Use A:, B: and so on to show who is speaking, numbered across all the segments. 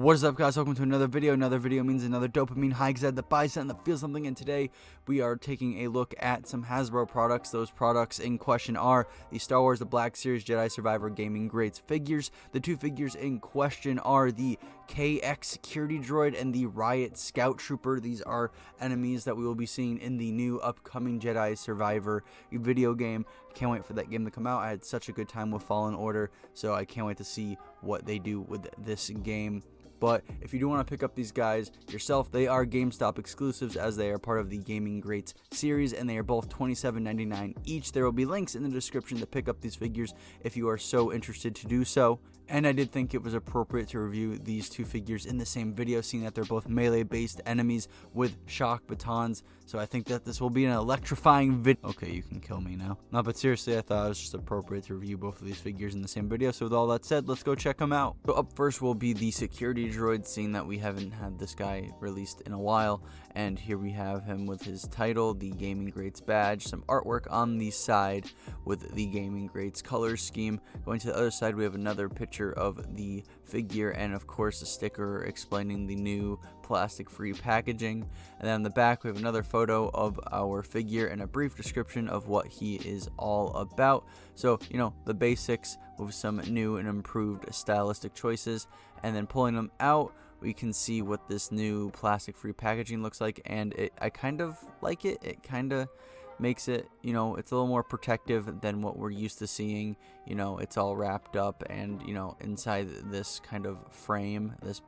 A: What is up, guys? Welcome to another video. Another video means another dopamine high, because I had to buy something that feels something, and today we are taking a look at some Hasbro products. Those products in question are the Star Wars The Black Series Jedi Survivor Gaming Greats figures. The two figures in question are the KX Security Droid and the Riot Scout Trooper. These are enemies that we will be seeing in the new upcoming Jedi Survivor video game. Can't wait for that game to come out. I had such a good time with Fallen Order, so I can't wait to see what they do with this game. But if you do want to pick up these guys yourself, they are GameStop exclusives, as they are part of the Gaming Greats series, and they are both $27.99 each. There will be links in the description to pick up these figures if you are so interested to do so. And I did think it was appropriate to review these two figures in the same video, seeing that they're both melee-based enemies with shock batons. So I think that this will be an electrifying video. Okay, you can kill me now. No, but seriously, I thought it was just appropriate to review both of these figures in the same video. So with all that said, let's go check them out. So up first will be the Security Droid, seeing that we haven't had this guy released in a while. And here we have him with his title, the Gaming Greats badge, some artwork on the side with the Gaming Greats color scheme. Going to the other side, we have another picture of the figure, and of course a sticker explaining the new plastic-free packaging. And then on the back, we have another photo of our figure and a brief description of what he is all about. So, you know, the basics with some new and improved stylistic choices. And then pulling them out, we can see what this new plastic-free packaging looks like, and I kind of like it. It kind of makes it, you know, it's a little more protective than what we're used to seeing. You know, it's all wrapped up and, you know, inside this kind of frame, this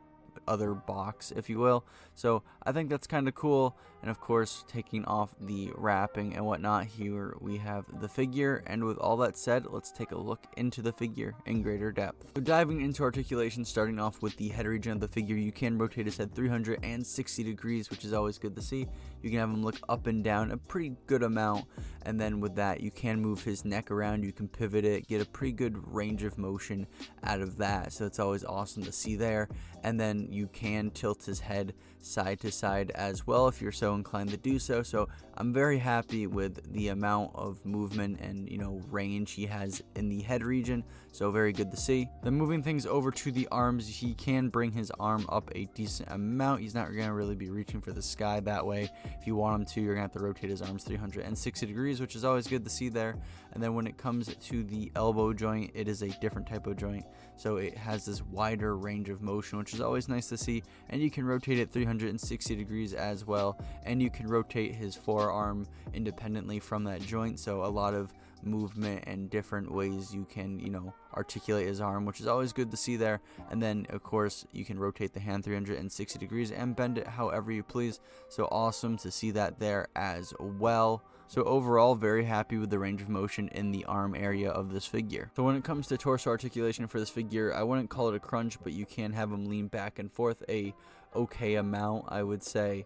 A: other box, if you will. So I think that's kind of cool. And of course, taking off the wrapping and whatnot, here we have the figure. And with all that said, let's take a look into the figure in greater depth. So diving into articulation, starting off with the head region of the figure, you can rotate his head 360 degrees, which is always good to see. You can have him look up and down a pretty good amount, and then with that, you can move his neck around, you can pivot it, get a pretty good range of motion out of that, so it's always awesome to see there. And then you can tilt his head side to side as well if you're so inclined to do so. So I'm very happy with the amount of movement and, you know, range he has in the head region, so very good to see. Then moving things over to the arms, he can bring his arm up a decent amount. He's not going to really be reaching for the sky that way. If you want him to, you're going to have to rotate his arms 360 degrees, which is always good to see there. And then when it comes to the elbow joint, it is a different type of joint, so it has this wider range of motion, which is always nice to see. And you can rotate it 360 degrees as well, and you can rotate his forearm independently from that joint, so a lot of movement and different ways you can, you know, articulate his arm, which is always good to see there. And then of course you can rotate the hand 360 degrees and bend it however you please, so awesome to see that there as well. So overall, very happy with the range of motion in the arm area of this figure. So when it comes to torso articulation for this figure, I wouldn't call it a crunch, but you can have him lean back and forth a okay amount, I would say.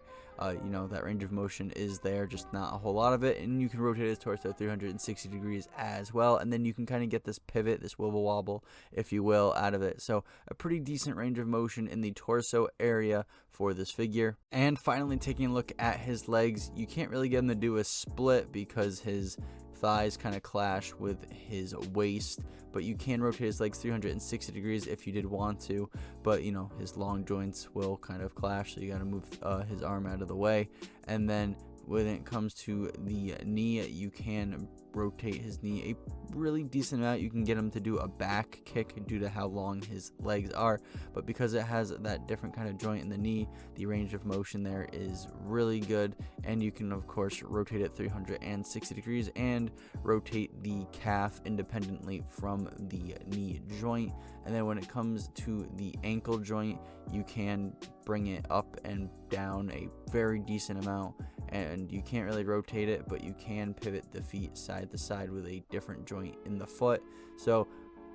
A: You know, that range of motion is there, just not a whole lot of it. And you can rotate his torso 360 degrees as well, and then you can kind of get this pivot, this wibble wobble, if you will, out of it. So a pretty decent range of motion in the torso area for this figure. And finally, taking a look at his legs, you can't really get him to do a split because his thighs kind of clash with his waist, but you can rotate his legs 360 degrees if you did want to. But you know, his long joints will kind of clash, so you got to move his arm out of the way. And then when it comes to the knee, you can rotate his knee a really decent amount. You can get him to do a back kick due to how long his legs are, but because it has that different kind of joint in the knee, the range of motion there is really good. And you can of course rotate it 360 degrees and rotate the calf independently from the knee joint. And then when it comes to the ankle joint, you can bring it up and down a very decent amount, and you can't really rotate it, but you can pivot the feet side to side with a different joint in the foot. So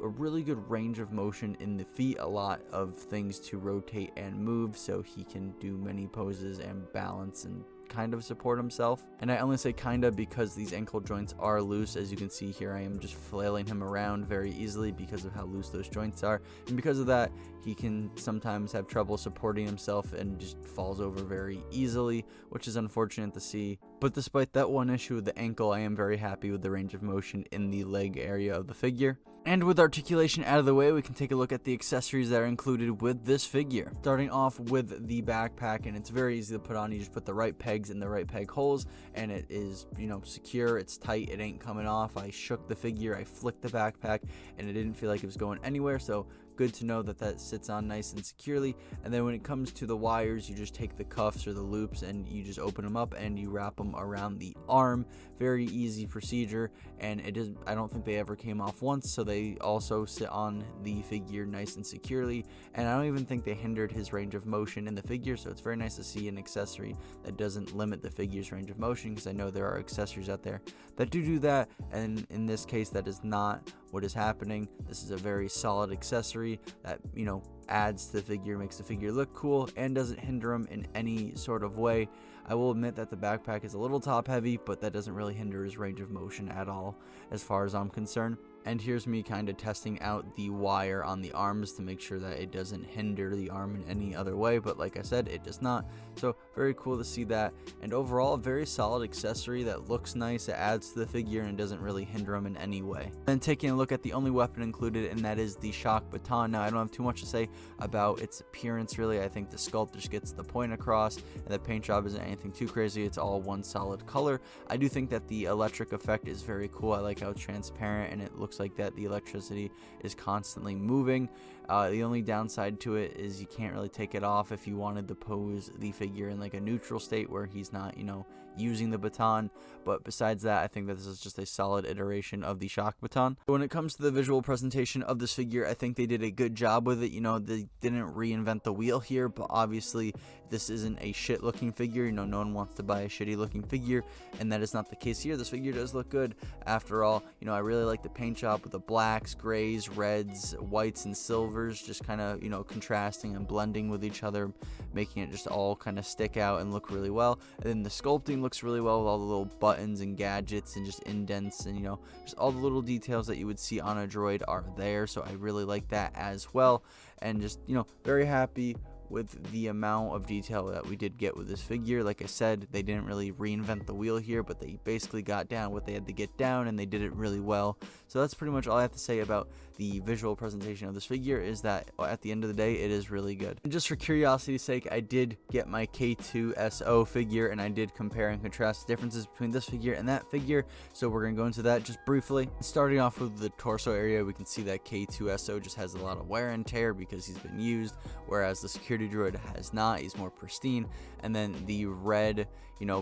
A: a really good range of motion in the feet, a lot of things to rotate and move, so he can do many poses and balance and kind of support himself. And I only say kinda because these ankle joints are loose. As you can see here, I am just flailing him around very easily because of how loose those joints are, and because of that, he can sometimes have trouble supporting himself and just falls over very easily, which is unfortunate to see. But despite that one issue with the ankle, I am very happy with the range of motion in the leg area of the figure. And with articulation out of the way, we can take a look at the accessories that are included with this figure. Starting off with the backpack, and it's very easy to put on. You just put the right pegs in the right peg holes, and it is, secure, it's tight, it ain't coming off. I shook the figure, I flicked the backpack, and it didn't feel like it was going anywhere, so good to know that that sits on nice and securely. And then when it comes to the wires, you just take the cuffs or the loops and you just open them up and you wrap them around the arm. Very easy procedure, and I don't think they ever came off once, so they also sit on the figure nice and securely, and I don't even think they hindered his range of motion in the figure. So it's very nice to see an accessory that doesn't limit the figure's range of motion, because I know there are accessories out there that do that, and in this case that is not what is happening. This is a very solid accessory that adds to the figure, makes the figure look cool, and doesn't hinder him in any sort of way. I will admit that the backpack is a little top heavy, but that doesn't really hinder his range of motion at all as far as I'm concerned. And here's me kind of testing out the wire on the arms to make sure that it doesn't hinder the arm in any other way, but like I said, it does not. So very cool to see that, and overall a very solid accessory that looks nice, it adds to the figure, and doesn't really hinder him in any way. Then taking a look at the only weapon included, and that is the shock baton. Now I don't have too much to say about its appearance really. I think the sculpt just gets the point across, and the paint job isn't anything too crazy. It's all one solid color. I do think that the electric effect is very cool. I like how it's transparent and it looks like that the electricity is constantly moving. The only downside to it is you can't really take it off if you wanted to pose the figure in like a neutral state where he's not, using the baton. But besides that, I think that this is just a solid iteration of the shock baton. When it comes to the visual presentation of this figure, I think they did a good job with it. They didn't reinvent the wheel here, but obviously this isn't a shit looking figure. No one wants to buy a shitty looking figure, and that is not the case here. This figure does look good. After all, I really like the paint job with the blacks, grays, reds, whites, and silvers, just kind of, contrasting and blending with each other, making it just all kind of stick out and look really well. And then the sculpting looks really well with all the little buttons and gadgets and just indents, and just all the little details that you would see on a droid are there. So I really like that as well, and just very happy with the amount of detail that we did get with this figure. Like I said, they didn't really reinvent the wheel here, but they basically got down what they had to get down, and they did it really well. So that's pretty much all I have to say about the visual presentation of this figure, is that at the end of the day, it is really good. And just for curiosity's sake, I did get my K2SO figure, and I did compare and contrast the differences between this figure and that figure, so we're going to go into that just briefly. Starting off with the torso area, we can see that K2SO just has a lot of wear and tear because he's been used, whereas the Security Droid has not. He's more pristine. And then the red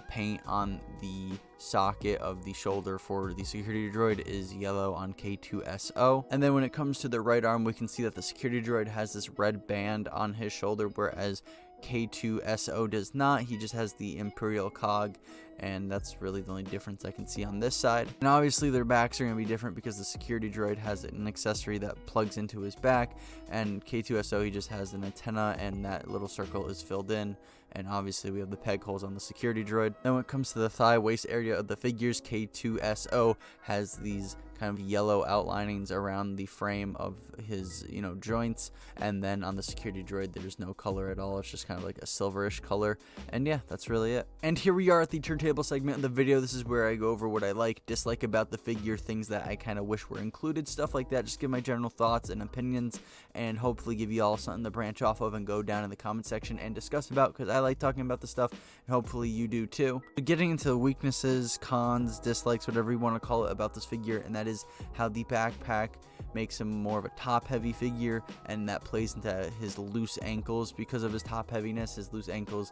A: paint on the socket of the shoulder for the Security Droid is yellow on K2SO. And then when it comes to the right arm, we can see that the Security Droid has this red band on his shoulder, whereas K2SO does not. He just has the Imperial cog, and that's really the only difference I can see on this side. And obviously their backs are going to be different because the Security Droid has an accessory that plugs into his back, and K2SO, he just has an antenna, and that little circle is filled in. And obviously we have the peg holes on the Security Droid. Then when it comes to the thigh waist area of the figures, K2SO has these kind of yellow outlinings around the frame of his joints, and then on the Security Droid there's no color at all. It's just kind of like a silverish color, and yeah, that's really it. And here we are at the turntable segment of the video. This is where I go over what I like, dislike about the figure, things that I kind of wish were included, stuff like that. Just give my general thoughts and opinions, and hopefully give you all something to branch off of and go down in the comment section and discuss about, because I like talking about this stuff, and hopefully you do too. But getting into the weaknesses, cons, dislikes, whatever you want to call it about this figure, and that is how the backpack makes him more of a top heavy figure, and that plays into his loose ankles. Because of his top heaviness, his loose ankles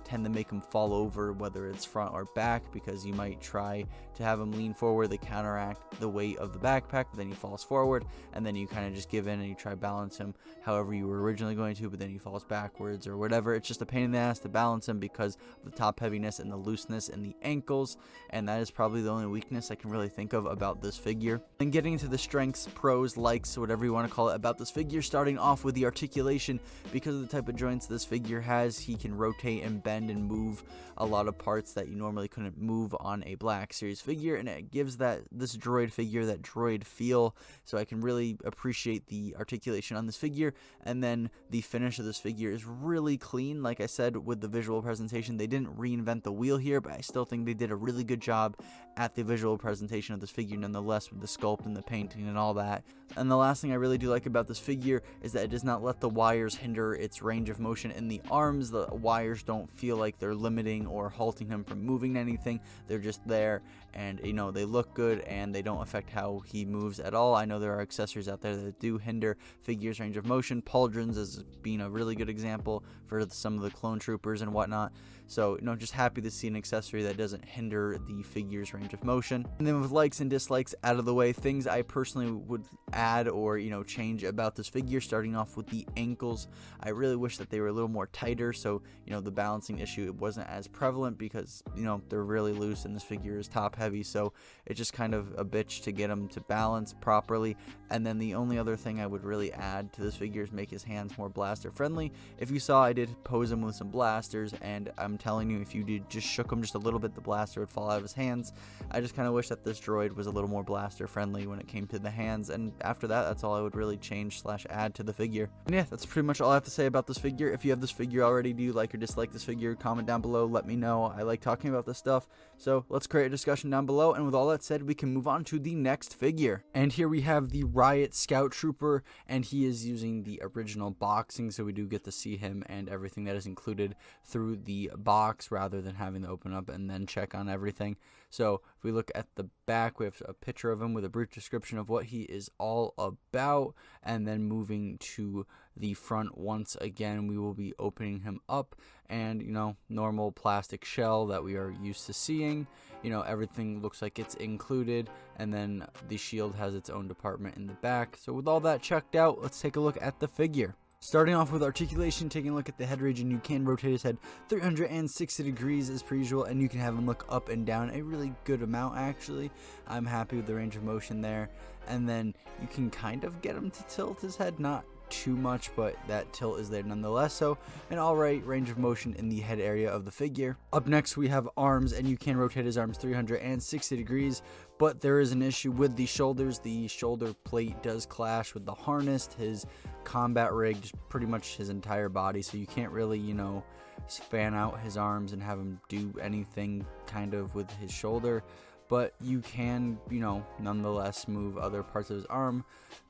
A: tend to make him fall over, whether it's front or back, because you might try to have him lean forward, they counteract the weight of the backpack, but then he falls forward, and then you kind of just give in and you try to balance him however you were originally going to, but then he falls backwards or whatever. It's just a pain in the ass to balance him because of the top heaviness and the looseness in the ankles, and that is probably the only weakness I can really think of about this figure. And getting into the strengths, pros, likes, whatever you want to call it about this figure, starting off with the articulation. Because of the type of joints this figure has, he can rotate and bend and move a lot of parts parts that you normally couldn't move on a Black Series figure, and it gives this droid figure that droid feel. So I can really appreciate the articulation on this figure, and then the finish of this figure is really clean. Like I said, with the visual presentation, they didn't reinvent the wheel here, but I still think they did a really good job at the visual presentation of this figure nonetheless, with the sculpt and the painting and all that. And the last thing I really do like about this figure is that it does not let the wires hinder its range of motion in the arms. The wires don't feel like they're limiting or halting him from moving anything. They're just there, and you know, they look good and they don't affect how he moves at all. I know there are accessories out there that do hinder figures' range of motion. Pauldrons is being a really good example for some of the clone troopers and whatnot. So, you know, just happy to see an accessory that doesn't hinder the figure's range of motion. And then with likes and dislikes out of the way, things I personally would add or, you know, change about this figure, starting off with the ankles. I really wish that they were a little more tighter, so, you know, the balancing issue wasn't as prevalent, because, you know, they're really loose and this figure is top heavy, so it's just kind of a bitch to get them to balance properly. And then the only other thing I would really add to this figure is make his hands more blaster friendly. If you saw, I did pose him with some blasters, and I'm telling you, if you did just shook him just a little bit, the blaster would fall out of his hands. I just kind of wish that this droid was a little more blaster friendly when it came to the hands, and after that, that's all I would really change / add to the figure. And yeah, that's pretty much all I have to say about this figure. If you have this figure already, do you like or dislike this figure? Comment down below, let me know. I like talking about this stuff, so let's create a discussion down below. And with all that said, we can move on to the next figure. And here we have the Riot Scout Trooper, and he is using the original boxing, so we do get to see him and everything that is included through the box rather than having to open up and then check on everything. So if we look at the back, we have a picture of him with a brief description of what he is all about, and then moving to the front once again, we will be opening him up, and, you know, normal plastic shell that we are used to seeing. You know, everything looks like it's included, and then the shield has its own department in the back. So with all that checked out, let's take a look at the figure. Starting off with articulation, taking a look at the head region, you can rotate his head 360 degrees as per usual, and you can have him look up and down a really good amount, actually. I'm happy with the range of motion there. And then you can kind of get him to tilt his head, not too much, but that tilt is there nonetheless, so an alright range of motion in the head area of the figure. Up next we have arms, and you can rotate his arms 360 degrees, but there is an issue with the shoulders. The shoulder plate does clash with the harness, his combat rig, just pretty much his entire body, so you can't really, you know, fan out his arms and have him do anything kind of with his shoulder. But you can, you know, nonetheless move other parts of his arm,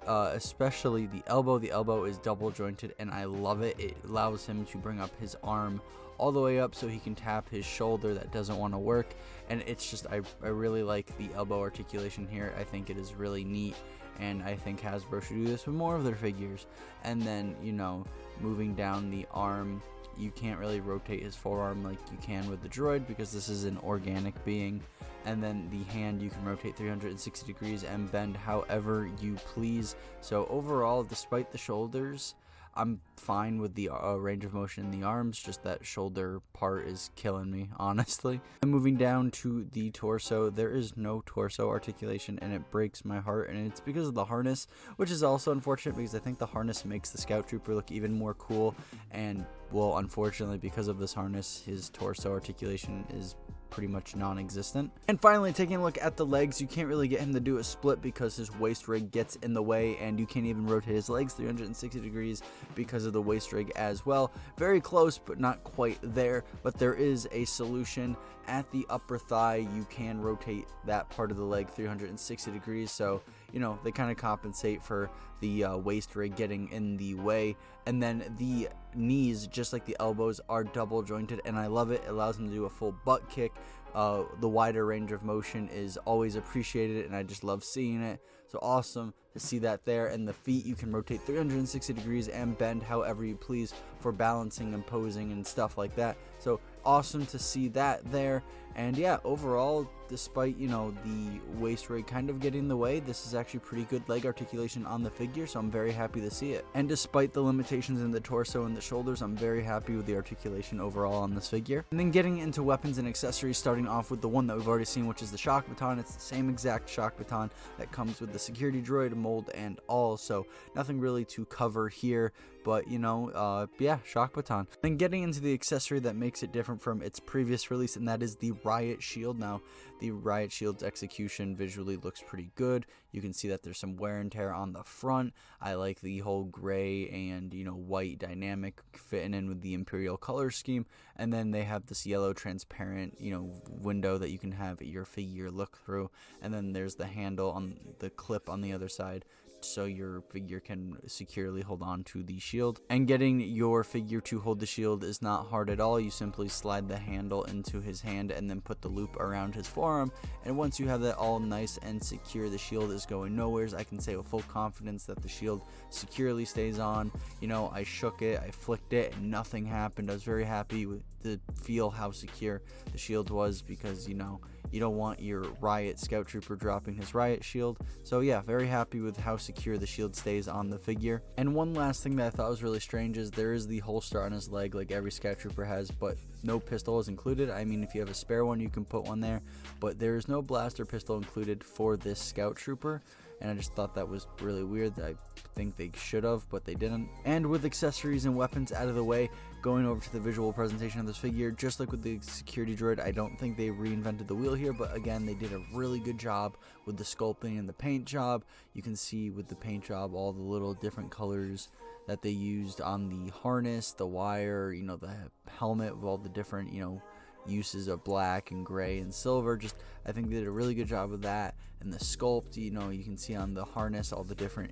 A: especially the elbow. The elbow is double jointed, and I love it. It allows him to bring up his arm all the way up so he can tap his shoulder that doesn't want to work. And it's just, I really like the elbow articulation here. I think it is really neat, and I think Hasbro should do this with more of their figures. And then, you know, moving down the arm, you can't really rotate his forearm like you can with the droid, because this is an organic being. And then the hand, you can rotate 360 degrees and bend however you please. So overall, despite the shoulders, I'm fine with the range of motion in the arms. Just that shoulder part is killing me, honestly. And moving down to the torso, there is no torso articulation, and it breaks my heart. And it's because of the harness, which is also unfortunate, because I think the harness makes the Scout Trooper look even more cool. And, well, unfortunately, because of this harness, his torso articulation is pretty much non-existent. And finally, taking a look at the legs, you can't really get him to do a split because his waist rig gets in the way, and you can't even rotate his legs 360 degrees because of the waist rig as well. Very close, but not quite there. But there is a solution. At the upper thigh, you can rotate that part of the leg 360 degrees, so, you know, they kind of compensate for the waist rig getting in the way. And then the knees, just like the elbows, are double jointed, and I love it. It allows him to do a full butt kick. The wider range of motion is always appreciated, and I just love seeing it. So awesome to see that there. And the feet, you can rotate 360 degrees and bend however you please for balancing and posing and stuff like that. So awesome to see that there. And yeah, overall, despite, you know, the waist rig kind of getting in the way, this is actually pretty good leg articulation on the figure, so I'm very happy to see it. And despite the limitations in the torso and the shoulders, I'm very happy with the articulation overall on this figure. And then getting into weapons and accessories, starting off with the one that we've already seen, which is the shock baton. It's the same exact shock baton that comes with the Security Droid mold and all, so nothing really to cover here. but yeah, shock baton. Then getting into the accessory that makes it different from its previous release, and that is the Riot Shield. Now, the Riot Shield's execution visually looks pretty good. You can see that there's some wear and tear on the front. I like the whole gray and white dynamic fitting in with the Imperial color scheme, and then they have this yellow transparent window that you can have your figure look through, and then there's the handle on the clip on the other side, so your figure can securely hold on to the shield. And getting your figure to hold the shield is not hard at all. You simply slide the handle into his hand and then put the loop around his forearm, and once you have that all nice and secure, the shield is going nowheres. I can say with full confidence that the shield securely stays on. I shook it, I flicked it, and nothing happened. I was very happy to feel how secure the shield was, because you don't want your Riot Scout Trooper dropping his Riot Shield. So yeah, very happy with how secure the shield stays on the figure. And one last thing that I thought was really strange is there is the holster on his leg like every Scout Trooper has, but no pistol is included. I mean, if you have a spare one, you can put one there, but there is no blaster pistol included for this Scout Trooper. And I just thought that was really weird. I think they should have, but they didn't. And with accessories and weapons out of the way, going over to the visual presentation of this figure, just like with the Security Droid, I don't think they reinvented the wheel here, but again, they did a really good job with the sculpting and the paint job. You can see with the paint job all the little different colors that they used on the harness, the wire, the helmet with all the different, uses of black and gray and silver. Just, I think they did a really good job of that. And the sculpt, you can see on the harness all the different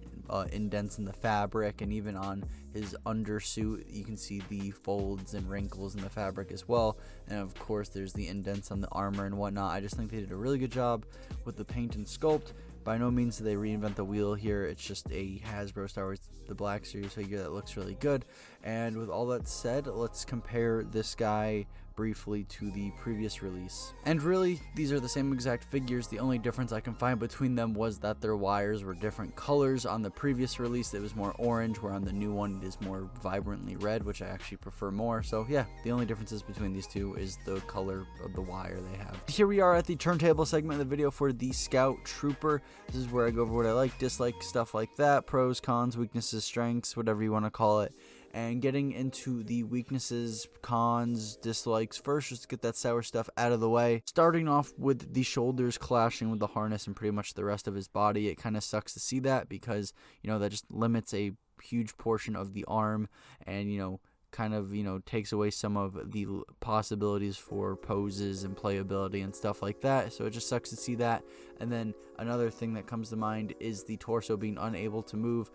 A: indents in the fabric, and even on his undersuit you can see the folds and wrinkles in the fabric as well. And of course there's the indents on the armor and whatnot. I just think they did a really good job with the paint and sculpt. By no means do they reinvent the wheel here. It's just a Hasbro Star Wars The Black Series figure that looks really good. And with all that said, let's compare this guy briefly to the previous release. And really, these are the same exact figures. The only difference I can find between them was that their wires were different colors. On the previous release it was more orange, where on the new one it is more vibrantly red, which I actually prefer more. So yeah, the only differences between these two is the color of the wire they have. Here we are at the turntable segment of the video for the Scout Trooper. This is where I go over what I like, dislike, stuff like that, pros, cons, weaknesses, strengths, whatever you want to call it. And getting into the weaknesses, cons, dislikes first, just to get that sour stuff out of the way. Starting off with the shoulders clashing with the harness and pretty much the rest of his body. It kind of sucks to see that, because that just limits a huge portion of the arm, and kind of takes away some of the possibilities for poses and playability and stuff like that. So it just sucks to see that. And then another thing that comes to mind is the torso being unable to move.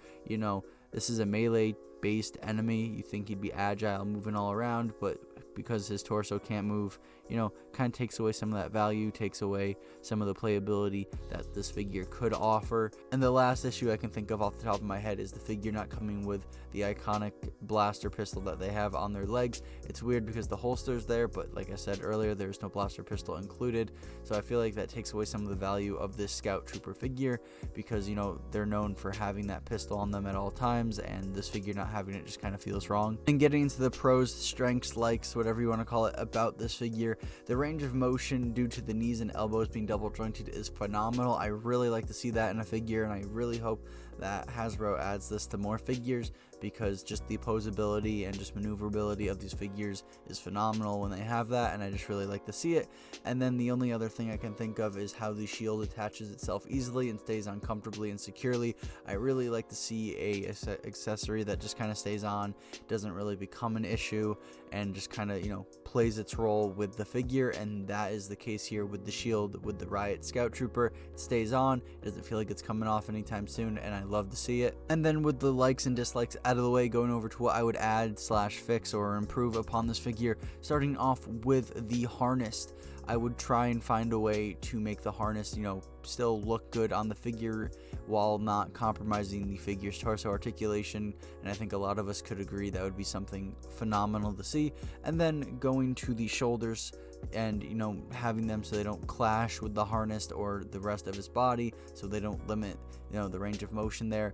A: This is a melee based enemy. You think he'd be agile, moving all around, but because his torso can't move, kind of takes away some of that value, takes away some of the playability that this figure could offer. And the last issue I can think of off the top of my head is the figure not coming with the iconic blaster pistol that they have on their legs. It's weird because the holster's there, but like I said earlier, there's no blaster pistol included. So I feel like that takes away some of the value of this Scout Trooper figure, because they're known for having that pistol on them at all times, and this figure not having it just kind of feels wrong. And getting into the pros, strengths, likes, whatever you want to call it about this figure, the range of motion due to the knees and elbows being double jointed is phenomenal. I really like to see that in a figure, and I really hope that Hasbro adds this to more figures, because just the posability and just maneuverability of these figures is phenomenal when they have that, and I just really like to see it. And then the only other thing I can think of is how the shield attaches itself easily and stays on comfortably and securely. I really like to see a accessory that just kind of stays on, doesn't really become an issue, and just kind of plays its role with the figure. And that is the case here with the shield with the Riot Scout Trooper. It stays on, it doesn't feel like it's coming off anytime soon, and I love to see it. And then with the likes and dislikes out of the way, going over to what I would add / fix or improve upon this figure. Starting off with the harness, I would try and find a way to make the harness still look good on the figure while not compromising the figure's torso articulation, and I think a lot of us could agree that would be something phenomenal to see. And then going to the shoulders and having them so they don't clash with the harness or the rest of his body, so they don't limit the range of motion there,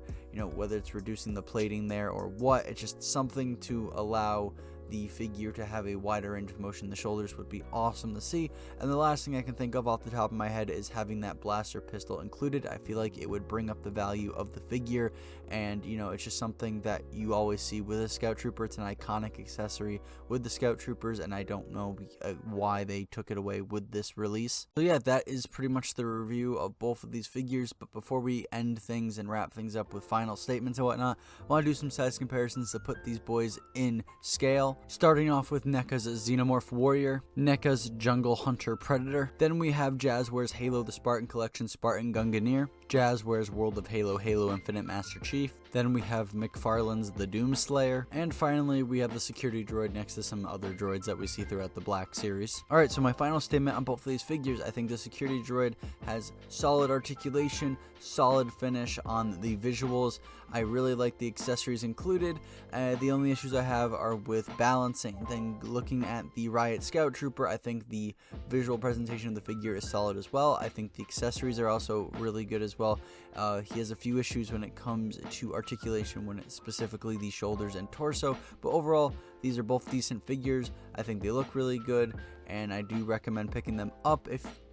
A: whether it's reducing the plating there or what. It's just something to allow the figure to have a wider range of motion. The shoulders would be awesome to see. And the last thing I can think of off the top of my head is having that blaster pistol included. I feel like it would bring up the value of the figure, and you know, it's just something that you always see with a Scout Trooper. It's an iconic accessory with the Scout Troopers, and I don't know why they took it away with this release. So yeah, that is pretty much the review of both of these figures. But before we end things and wrap things up with final statements and whatnot, I want to do some size comparisons to put these boys in scale. Starting off with NECA's Xenomorph Warrior, NECA's Jungle Hunter Predator. Then we have Jazzwares Halo the Spartan Collection Spartan Gunganeer, Jazzwares World of Halo Halo Infinite Master Chief. Then we have McFarlane's The Doomslayer. And finally, we have the Security Droid next to some other droids that we see throughout the Black series. Alright, so my final statement on both of these figures, I think the Security Droid has solid articulation, solid finish on the visuals. I really like the accessories included. The only issues I have are with balancing. Then looking at the Riot Scout Trooper, I think the visual presentation of the figure is solid as well. I think the accessories are also really good as well. He has a few issues when it comes to articulation, when it's specifically the shoulders and torso, but overall these are both decent figures. I think they look really good, and I do recommend picking them up,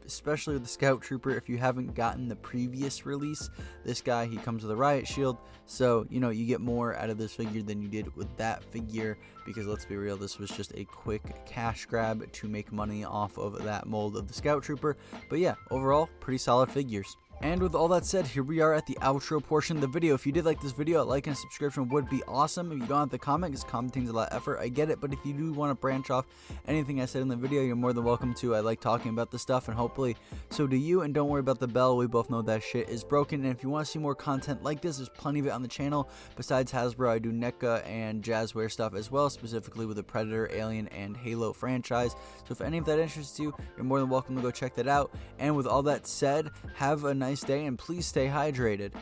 A: especially with the Scout Trooper, if you haven't gotten the previous release. This guy, he comes with a riot shield, so you know, you get more out of this figure than you did with that figure, because let's be real, this was just a quick cash grab to make money off of that mold of the Scout Trooper. But yeah, overall pretty solid figures. And with all that said, here we are at the outro portion of the video. If you did like this video, a like and a subscription would be awesome. If you don't have to comment, because commenting is a lot of effort, I get it. But if you do want to branch off anything I said in the video, you're more than welcome to. I like talking about this stuff, and hopefully so do you. And don't worry about the bell. We both know that shit is broken. And if you want to see more content like this, there's plenty of it on the channel. Besides Hasbro, I do NECA and Jazzware stuff as well, specifically with the Predator, Alien, and Halo franchise. So if any of that interests you, you're more than welcome to go check that out. And with all that said, have a nice day, and please stay hydrated.